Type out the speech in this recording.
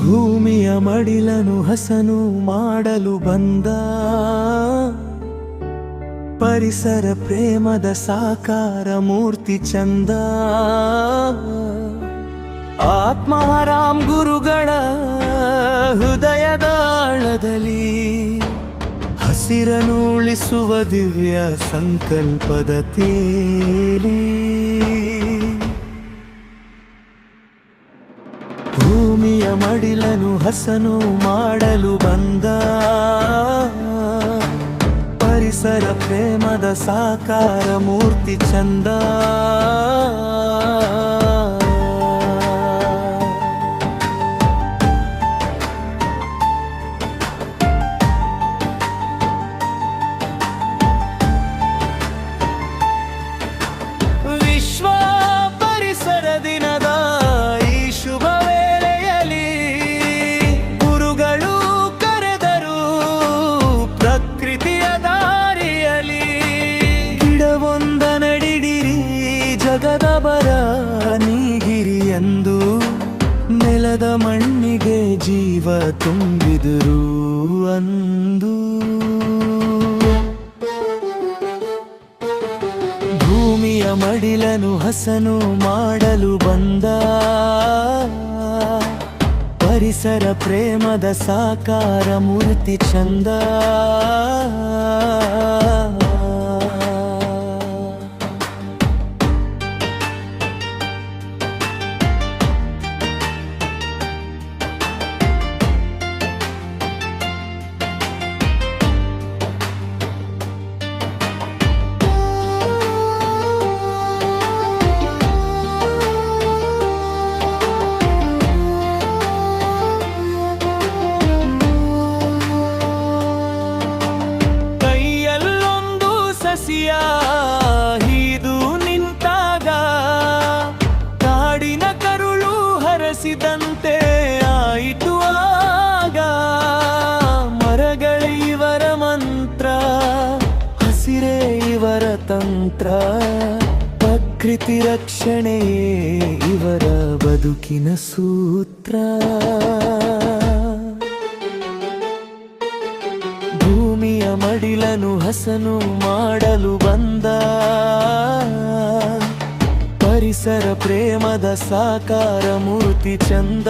ಭೂಮಿಯ ಮಡಿಲನು ಹಸನು ಮಾಡಲು ಬಂದ ಪರಿಸರ ಪ್ರೇಮದ ಸಾಕಾರ ಮೂರ್ತಿ ಚಂದ. ಆತ್ಮಾರಾಮ್ ಗುರುಗಳ ಹೃದಯದಾಳದಲ್ಲಿ ಹಸಿರನ್ನು ಉಳಿಸುವ ದಿವ್ಯ ಸಂಕಲ್ಪದ ತೇಲಿ. ಭೂಮಿಯ ಮಡಿಲನು ಹಸನು ಮಾಡಲು ಬಂದ ಪರಿಸರ ಪ್ರೇಮದ ಸಾಕಾರ ಮೂರ್ತಿ ಚಂದ. ವಿಶ್ವ ಪರಿಸರ ದಿನದ ಈ ಶುಭ ವೇಳೆಯಲ್ಲಿ ಗುರುಗಳು ಕರೆದರು ಪ್ರಕೃತಿಯ ದಾರಿಯಲ್ಲಿ. ಗಿಡವೊಂದ ನಡಿಡಿರಿ ಜಗದ ಬರ ನೀಗಿರಿ ಎಂದು ನೆಲದ ಮಣ್ಣಿಗೆ ಜೀವ ತುಂಬಿದರು ಅಂದು. ಭೂಮಿಯ ಮಡಿಲನು ಹಸನು ಮಾಡಲು ಬಂದ ಪರಿಸರ ಪ್ರೇಮದ ಸಾಕಾರ ಮೂರ್ತಿ ಚಂದ. ಹೀದು ನಿಂತಾಗ ಕಾಡಿನ ಕರುಳು ಹರಸಿದಂತೆ ಆಯಿತು ಆಗ. ಮರಗಳೇ ಇವರ ಮಂತ್ರ, ಹಸಿರೇ ಇವರ ತಂತ್ರ, ಪ್ರಕೃತಿ ರಕ್ಷಣೆಯೇ ಇವರ ಬದುಕಿನ ಸೂತ್ರ. ಭೂಮಿಯ ಮಡಿಲನು ಹಸನು ಮಾಡಲು ಬಂದ ಪರಿಸರ ಪ್ರೇಮದ ಸಾಕಾರ ಮೂರ್ತಿ ಚಂದ.